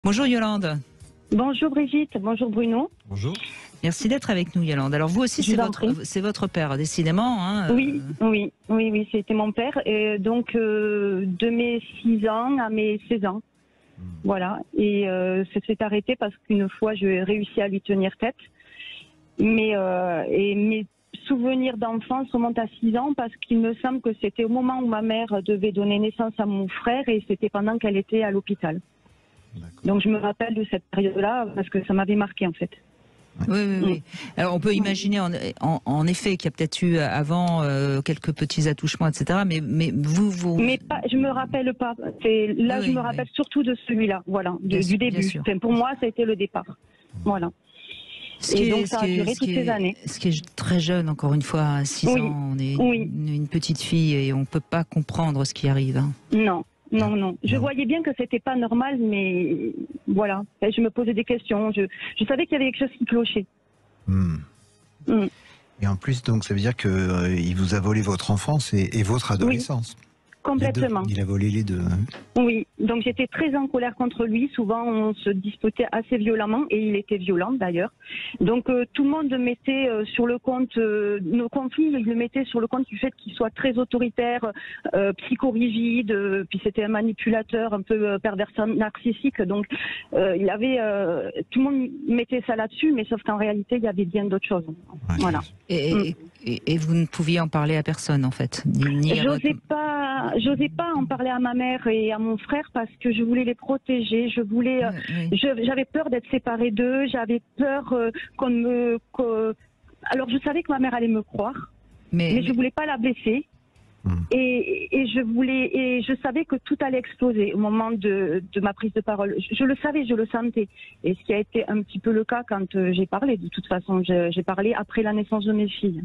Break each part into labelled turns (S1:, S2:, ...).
S1: Bonjour Yolande.
S2: Bonjour Brigitte, bonjour Bruno.
S3: Bonjour.
S1: Merci d'être avec nous Yolande. Alors vous aussi c'est votre père décidément. Hein,
S2: Oui, c'était mon père. Et donc de mes 6 ans à mes 16 ans. Voilà. Et ça s'est arrêté parce qu'une fois j'ai réussi à lui tenir tête. Mais mes souvenirs d'enfance remontent à 6 ans parce qu'il me semble que c'était au moment où ma mère devait donner naissance à mon frère et c'était pendant qu'elle était à l'hôpital. Donc je me rappelle de cette période-là parce que ça m'avait marqué en fait.
S1: Oui. Alors on peut imaginer en effet qu'il y a peut-être eu avant quelques petits attouchements, etc. Mais vous.
S2: Mais pas, je me rappelle pas. Je me rappelle surtout de celui-là. Voilà, du début. Enfin, pour moi, ça a été le départ. Voilà. Donc ça a duré toutes ces années.
S1: Ce qui est très jeune, encore une fois, à 6 ans, on est une petite fille et on peut pas comprendre ce qui arrive. Hein.
S2: Non. Je voyais bien que c'était pas normal, mais voilà. Je me posais des questions. Je savais qu'il y avait quelque chose qui clochait.
S3: Et en plus, donc, ça veut dire qu'il vous a volé votre enfance et votre adolescence.
S2: Oui, complètement.
S3: Il a volé les deux. Hein.
S2: Oui, donc j'étais très en colère contre lui. Souvent, on se disputait assez violemment et il était violent d'ailleurs. Donc tout le monde mettait sur le compte nos conflits, il le mettait sur le compte du fait qu'il soit très autoritaire, psychorigide, puis c'était un manipulateur, un peu pervers narcissique. Donc il avait tout le monde mettait ça là-dessus, mais sauf qu'en réalité, il y avait bien d'autres choses.
S3: Ouais,
S2: voilà.
S1: Et vous ne pouviez en parler à personne en fait.
S2: J'osais pas en parler à ma mère et à mon frère parce que je voulais les protéger. J'avais peur d'être séparée d'eux. J'avais peur alors je savais que ma mère allait me croire, mais je voulais pas la blesser. Et je savais que tout allait exploser au moment de ma prise de parole. Je le savais, je le sentais. Et ce qui a été un petit peu le cas quand j'ai parlé. De toute façon, j'ai parlé après la naissance de mes filles.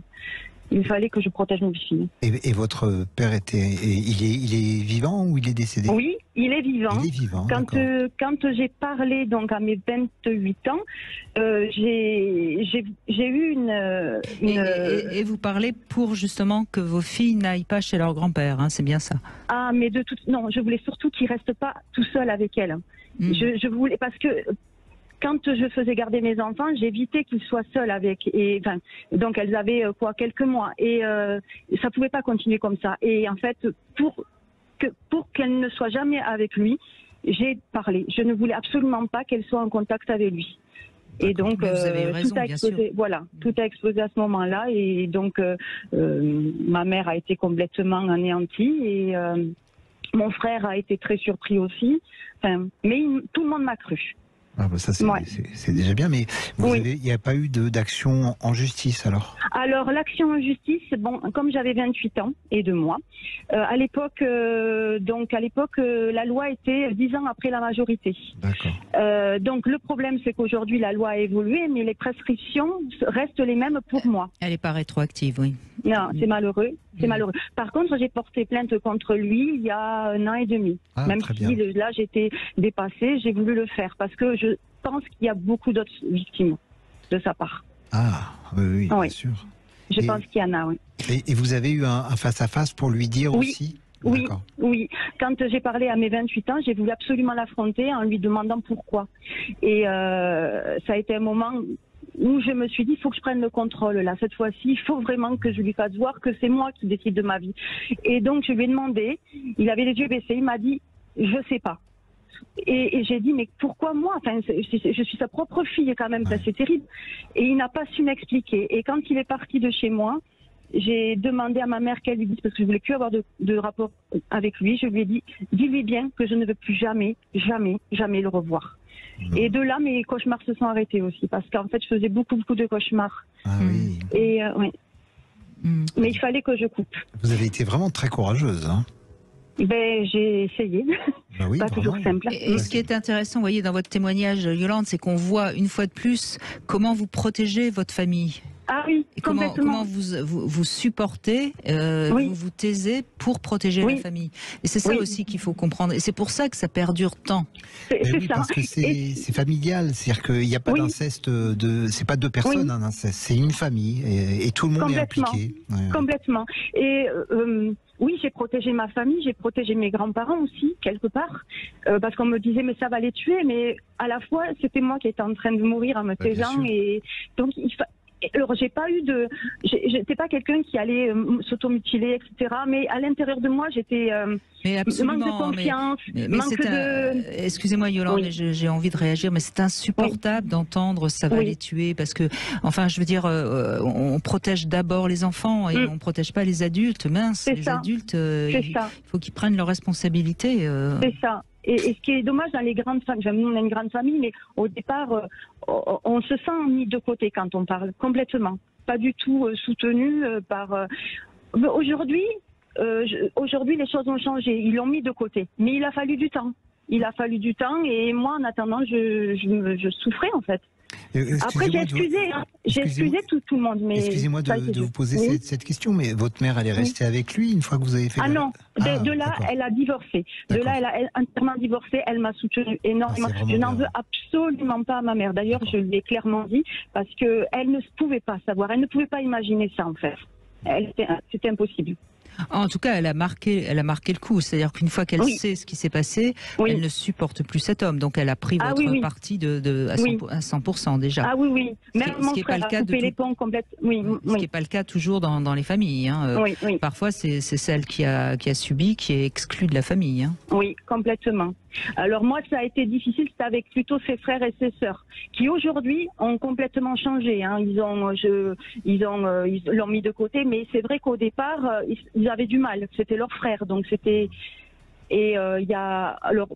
S2: Il fallait que je protège mes filles.
S3: Et votre père il est vivant ou il est décédé?
S2: Oui, il est vivant.
S3: Il est vivant.
S2: Quand j'ai parlé donc à mes 28 ans, j'ai eu une.
S1: Et vous parlez pour justement que vos filles n'aillent pas chez leur grand-père, hein, c'est bien ça?
S2: Ah, mais non, je voulais surtout qu'ils restent pas tout seuls avec elle. Je voulais parce que. Quand je faisais garder mes enfants, j'évitais qu'ils soient seuls avec. Donc elles avaient quelques mois et ça pouvait pas continuer comme ça. Et en fait, pour qu'elles ne soient jamais avec lui, j'ai parlé. Je ne voulais absolument pas qu'elles soient en contact avec lui. Et donc
S1: vous avez eu raison,
S2: tout a explosé. Voilà, tout a explosé à ce moment-là. Et donc ma mère a été complètement anéantie et mon frère a été très surpris aussi. Mais tout le monde m'a cru.
S3: Ah bah ça c'est déjà bien, mais il n'y a pas eu d'action en justice alors?
S2: Alors l'action en justice, bon, comme j'avais 28 ans et 2 mois, à l'époque, la loi était 10 ans après la majorité.
S3: D'accord.
S2: Donc le problème c'est qu'aujourd'hui la loi a évolué, mais les prescriptions restent les mêmes pour moi.
S1: Elle n'est pas rétroactive, oui.
S2: Non, c'est malheureux. C'est malheureux. Par contre, j'ai porté plainte contre lui il y a 1 an et demi. Même si là j'étais dépassée, j'ai voulu le faire parce que je pense qu'il y a beaucoup d'autres victimes de sa part.
S3: Ah, oui, bien sûr.
S2: Je pense qu'il y en a, oui.
S3: Et vous avez eu un face-à-face pour lui dire aussi?
S2: Oui. Quand j'ai parlé à mes 28 ans, j'ai voulu absolument l'affronter en lui demandant pourquoi. Et ça a été un moment où je me suis dit, il faut que je prenne le contrôle là. Cette fois-ci, il faut vraiment que je lui fasse voir que c'est moi qui décide de ma vie. Et donc, je lui ai demandé, il avait les yeux baissés, il m'a dit, je sais pas. Et j'ai dit, mais pourquoi moi? Enfin, je suis sa propre fille quand même, ça c'est terrible. Et il n'a pas su m'expliquer. Et quand il est parti de chez moi, j'ai demandé à ma mère qu'elle lui dise, parce que je voulais plus avoir de rapport avec lui, je lui ai dit, dis-lui bien que je ne veux plus jamais le revoir. Et de là, mes cauchemars se sont arrêtés aussi, parce qu'en fait, je faisais beaucoup de cauchemars.
S3: Ah oui.
S2: Et mais il fallait que je coupe.
S3: Vous avez été vraiment très courageuse, hein?
S2: J'ai essayé.
S3: Bah oui,
S2: pas toujours simple.
S1: Et ce qui est intéressant, vous voyez, dans votre témoignage, Yolande, c'est qu'on voit une fois de plus comment vous protégez votre famille.
S2: Ah oui,
S1: Et comment
S2: complètement.
S1: vous supportez,
S2: Oui.
S1: vous taisez pour protéger
S2: Oui.
S1: la famille. Et c'est ça
S2: Oui.
S1: aussi qu'il faut comprendre. Et c'est pour ça que ça perdure tant.
S3: Mais
S2: C'est
S3: oui,
S2: ça.
S3: parce que
S2: Et-
S3: c'est familial, c'est-à-dire qu'il n'y a pas
S2: oui,
S3: d'inceste, c'est pas deux personnes,
S2: oui,
S3: un inceste, c'est une famille et tout le monde est
S2: complètement.
S3: impliqué. Ouais, ouais.
S2: Complètement. Et oui, j'ai protégé ma famille, j'ai protégé mes grands-parents aussi, quelque part, parce qu'on me disait mais ça va les tuer, mais à la fois c'était moi qui étais en train de mourir en me
S3: Bah, bien
S2: taisant,
S3: sûr.
S2: et donc alors j'ai pas eu j'étais pas quelqu'un qui allait s'automutiler, etc. Mais à l'intérieur de moi, j'étais
S1: Mais
S2: manque de
S1: absolument.
S2: confiance,
S1: Mais
S2: manque de.
S1: excusez-moi Yolande,
S2: Oui,
S1: j'ai envie de réagir, mais c'est
S2: oui,
S1: insupportable d'entendre ça va
S2: oui.
S1: les tuer parce que, enfin, je veux dire, on protège d'abord les enfants et
S2: Mm.
S1: on protège pas les adultes. Mince,
S2: C'est
S1: les
S2: ça,
S1: adultes,
S2: c'est
S1: il
S2: ça.
S1: faut qu'ils prennent leurs responsabilités.
S2: C'est ça. Et ce qui est dommage dans les grandes familles, nous on a une grande famille, mais au départ, on se sent mis de côté quand on parle, complètement. Pas du tout soutenu par. Mais aujourd'hui, les choses ont changé. Ils l'ont mis de côté. Mais il a fallu du temps. Il a fallu du temps, et moi, en attendant, je souffrais en fait. Après, j'ai
S3: Excusez-moi
S2: excusé, hein. J'ai excusé tout le monde, mais
S3: excusez-moi
S2: ça a été
S3: de vous
S2: dur.
S3: poser
S2: Oui.
S3: cette question, mais votre mère, elle est
S2: Oui.
S3: restée avec lui une fois que vous avez fait
S2: Ah
S3: la...
S2: non,
S3: Ah,
S2: de là,
S3: d'accord.
S2: elle a divorcé. De
S3: D'accord.
S2: là, elle a entièrement divorcé. Elle m'a soutenue
S3: Ah,
S2: énormément.
S3: c'est vraiment
S2: Je n'en
S3: bien.
S2: veux absolument pas à ma mère. D'ailleurs,
S3: D'accord.
S2: je lui ai clairement dit, parce que elle ne pouvait pas savoir. Elle ne pouvait pas imaginer ça, en fait. C'était impossible.
S1: En tout cas, elle a marqué le coup. C'est-à-dire qu'une fois qu'elle
S2: Oui,
S1: sait ce qui s'est passé,
S2: oui.
S1: elle ne supporte plus cet homme. Donc, elle a pris
S2: Ah
S1: votre
S2: oui, oui.
S1: parti
S2: Oui.
S1: à 100% déjà.
S2: Ah oui, oui. Même
S1: Ce
S2: mon
S1: qui est pas
S2: frère
S1: le
S2: a
S1: cas de
S2: coupé les
S1: tout.
S2: ponts complètement. Oui,
S1: Ce qui
S2: oui.
S1: n'est pas le cas toujours dans les familles. Hein.
S2: Oui, oui.
S1: Parfois, c'est celle qui a subi, qui est exclue de la famille. Hein.
S2: Oui, complètement. Alors moi, ça a été difficile, c'était avec plutôt ses frères et ses sœurs, qui aujourd'hui ont complètement changé. Hein. Ils l'ont mis de côté, mais c'est vrai qu'au départ, ils avaient du mal. C'était leur frère, donc c'était. Et alors,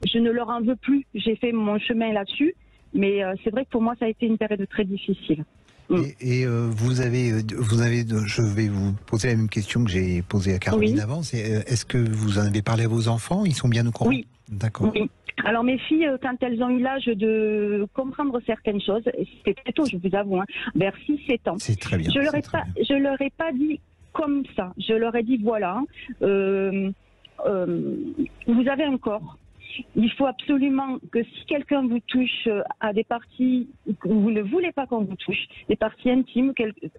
S2: je ne leur en veux plus. J'ai fait mon chemin là-dessus, mais c'est vrai que pour moi, ça a été une période très difficile.
S3: Et vous avez, je vais vous poser la même question que j'ai posée à Caroline
S2: Oui.
S3: avant. C'est est-ce que vous en avez parlé à vos enfants? Ils sont bien au courant?
S2: Oui.
S3: D'accord.
S2: Oui. Alors mes filles, quand elles ont eu l'âge de comprendre certaines choses, et c'était très tôt, je vous avoue, hein, vers 6-7 ans,
S3: C'est très bien.
S2: je leur
S3: c'est très bien.
S2: leur ai pas dit comme ça. Je leur ai dit voilà, vous avez un corps. Il faut absolument que si quelqu'un vous touche à des parties que vous ne voulez pas qu'on vous touche, des parties intimes,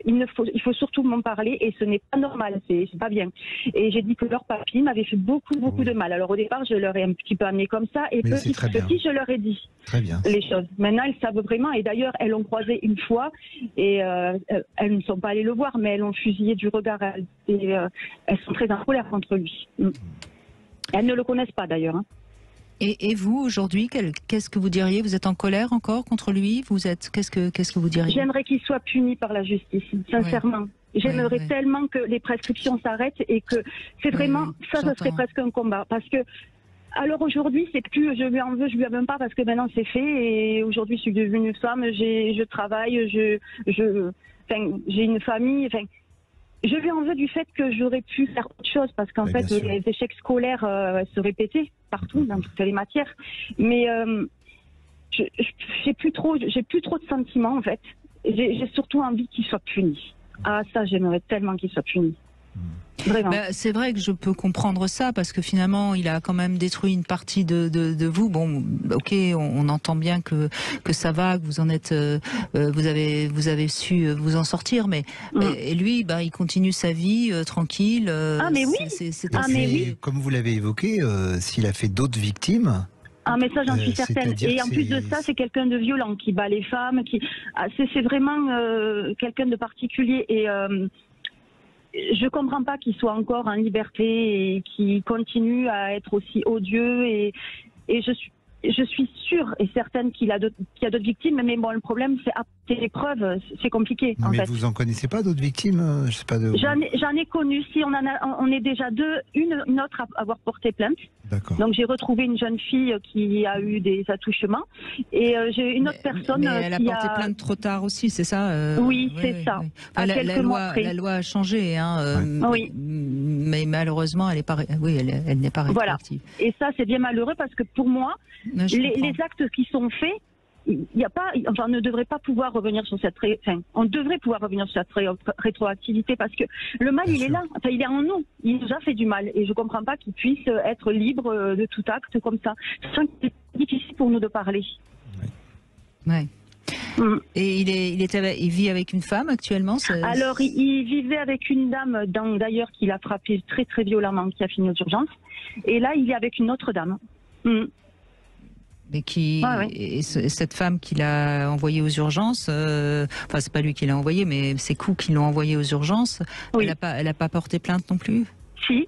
S2: il faut surtout m'en parler, et ce n'est pas normal, c'est pas bien. Et j'ai dit que leur papy m'avait fait beaucoup
S3: Oui.
S2: de mal. Alors au départ, je leur ai un petit peu amené comme ça, et
S3: Mais c'est
S2: petit
S3: très
S2: à petit,
S3: bien.
S2: je leur ai dit
S3: Très bien.
S2: les choses. Maintenant, elles savent vraiment, et d'ailleurs, elles l'ont croisé une fois, et elles ne sont pas allées le voir, mais elles l'ont fusillé du regard. Elles sont très en colère contre lui. Elles ne le connaissent pas d'ailleurs. Hein.
S1: Et vous, aujourd'hui, qu'est-ce que vous diriez? Vous êtes en colère encore contre lui? Qu'est-ce que vous diriez?
S2: J'aimerais qu'il soit puni par la justice, sincèrement. Ouais. J'aimerais tellement que les prescriptions s'arrêtent, et que c'est vraiment ça serait presque un combat. Parce que, alors aujourd'hui, c'est plus je lui en veux, je lui en veux pas, parce que maintenant c'est fait, et aujourd'hui je suis devenue femme, je travaille, j'ai une famille, enfin. Je lui en veux du fait que j'aurais pu faire autre chose, parce qu'en fait, les échecs scolaires se répétaient partout, dans toutes les matières. Mais j'ai plus trop de sentiments, en fait. J'ai surtout envie qu'il soit puni. Ah, ça, j'aimerais tellement qu'il soit puni. Vraiment.
S1: Ben, c'est vrai que je peux comprendre ça, parce que finalement, il a quand même détruit une partie de vous. Bon, ok, on entend bien que ça va, que vous en êtes, vous avez su vous en sortir, mais et lui, ben, il continue sa vie tranquille.
S2: Ah mais oui.
S3: Mais oui. Comme vous l'avez évoqué, s'il a fait d'autres victimes.
S2: Ah mais ça, j'en suis certaine. Et en plus de ça, c'est quelqu'un de violent, qui bat les femmes, c'est vraiment quelqu'un de particulier. Et je comprends pas qu'il soit encore en liberté et qu'il continue à être aussi odieux, et je suis sûre et certaine qu'il y a d'autres victimes, mais bon, le problème, c'est apporter les preuves, c'est compliqué.
S3: Non, mais vous en connaissez pas d'autres victimes? Je sais pas de...
S2: J'en ai connu, si on est déjà deux, une autre à avoir porté plainte.
S3: D'accord.
S2: Donc j'ai retrouvé une jeune fille qui a eu des attouchements, et j'ai une autre personne
S1: mais elle a porté plainte trop tard aussi, c'est ça?
S2: Oui, c'est ça.
S1: Enfin, la loi a changé, hein,
S2: oui.
S1: Mais malheureusement, elle n'est pas rétroactive.
S2: Voilà. Et ça, c'est bien malheureux, parce que pour moi, les actes qui sont faits, il y a pas, enfin, on ne devrait pas pouvoir revenir sur cette, on devrait pouvoir revenir sur cette rétroactivité parce que le mal, il est là. Enfin, il est en nous. Il nous a fait du mal et je comprends pas qu'il puisse être libre de tout acte comme ça. C'est difficile pour nous de parler.
S1: Ouais. Et il vit avec une femme actuellement?
S2: Alors, il vivait avec une dame, d'ailleurs, qui l'a frappé très très violemment, qui a fini aux urgences. Et là, il est avec une autre dame.
S1: Mais et cette femme qu'il a envoyée aux urgences, enfin c'est pas lui qui l'a envoyée, mais ses coups qui l'ont envoyée aux urgences, oui. Elle a pas porté plainte non plus?
S2: Si.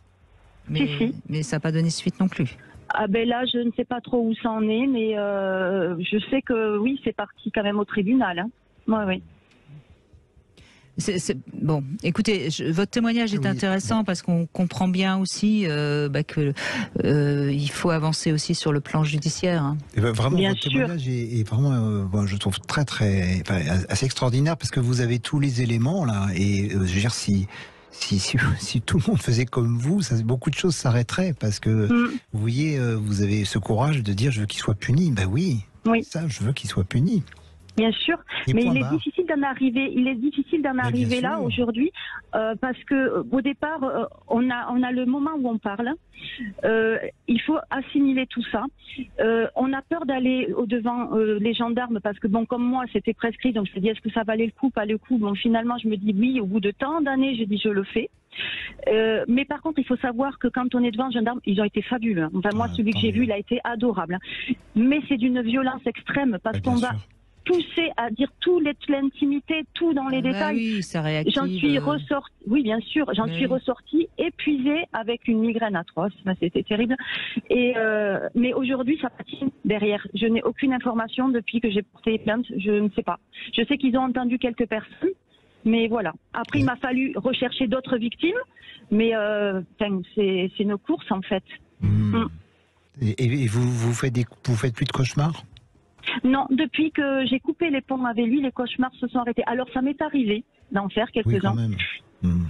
S1: Mais ça n'a pas donné suite non plus.
S2: Ah ben là, je ne sais pas trop où ça en est, mais je sais que oui, c'est parti quand même au tribunal. Hein. Oui.
S1: Bon, écoutez, votre témoignage est intéressant parce qu'on comprend bien aussi que il faut avancer aussi sur le plan judiciaire. Hein.
S3: Et vraiment, bien votre témoignage est vraiment, je trouve très assez extraordinaire parce que vous avez tous les éléments là. Et je veux dire, si tout le monde faisait comme vous, beaucoup de choses s'arrêteraient parce que vous voyez, vous avez ce courage de dire je veux qu'il soit puni. Ben oui. Ça, je veux qu'il soit puni.
S2: Bien sûr, mais il est difficile d'en arriver. Il est difficile d'en arriver là aujourd'hui parce que au départ, on a le moment où on parle. Il faut assimiler tout ça. On a peur d'aller au devant les gendarmes parce que bon, comme moi, c'était prescrit. Donc je me dis est-ce que ça valait le coup, pas le coup. Bon, finalement, je me dis oui. Au bout de tant d'années, je dis je le fais. Mais par contre, il faut savoir que quand on est devant un gendarme, ils ont été fabuleux. Enfin, moi, celui que j'ai vu, il a été adorable. Mais c'est d'une violence extrême parce qu'on va pousser à dire tout l'intimité, tout dans les détails.
S1: Oui, ça réactive.
S2: J'en suis ressortie. Oui, bien sûr, j'en suis ressortie épuisée avec une migraine atroce. C'était terrible. Et mais aujourd'hui, ça patine derrière. Je n'ai aucune information depuis que j'ai porté plainte. Je ne sais pas. Je sais qu'ils ont entendu quelques personnes. Mais voilà. Après, il m'a fallu rechercher d'autres victimes. Mais c'est nos courses, en fait.
S3: Et vous faites plus de cauchemars?
S2: Non, depuis que j'ai coupé les ponts avec lui, les cauchemars se sont arrêtés. Alors, ça m'est arrivé d'en faire quelques-uns.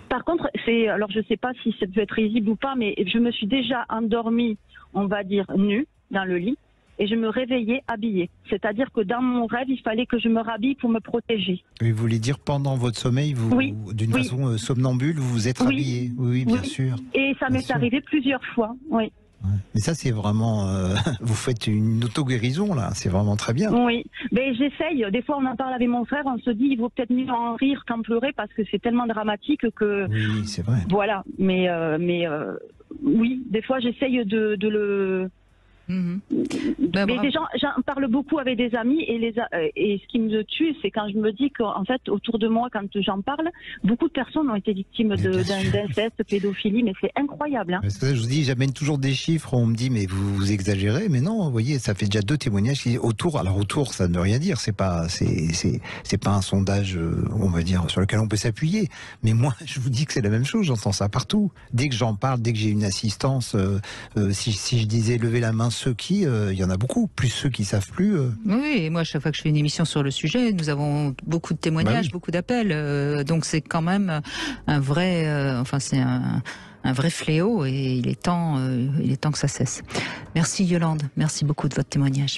S2: Par contre, alors je ne sais pas si ça peut être risible ou pas, mais je me suis déjà endormie, on va dire, nue, dans le lit. Et je me réveillais habillée. C'est-à-dire que dans mon rêve, il fallait que je me rhabille pour me protéger.
S3: Vous voulez dire pendant votre sommeil, d'une façon somnambule, vous vous êtes habillée? Oui, bien sûr.
S2: Et ça m'est arrivé plusieurs fois, oui.
S3: Mais ça, c'est vraiment... vous faites une auto-guérison, là. C'est vraiment très bien.
S2: Oui. Mais j'essaye. Des fois, on en parle avec mon frère. On se dit, il vaut peut-être mieux en rire qu'en pleurer parce que c'est tellement dramatique que...
S3: Oui, c'est vrai.
S2: Voilà. Mais oui, des fois, j'essaye de le... Mais j'en parle beaucoup avec des amis et ce qui me tue, c'est quand je me dis qu'en fait, autour de moi, quand j'en parle, beaucoup de personnes ont été victimes d'inceste, pédophilie, mais c'est incroyable. Hein.
S3: Je vous dis, j'amène toujours des chiffres, on me dit, mais vous exagérez, mais non, vous voyez, ça fait déjà 2 témoignages autour. Alors autour, ça ne veut rien dire, c'est pas un sondage, on va dire, sur lequel on peut s'appuyer. Mais moi, je vous dis que c'est la même chose, j'entends ça partout. Dès que j'en parle, dès que j'ai une assistance, si je disais lever la main, ceux qui, il y en a beaucoup, plus ceux qui savent plus.
S1: Oui, et moi, chaque fois que je fais une émission sur le sujet, nous avons beaucoup de témoignages, beaucoup d'appels. Donc c'est quand même un vrai, c'est un vrai fléau et il est temps que ça cesse. Merci Yolande, merci beaucoup de votre témoignage.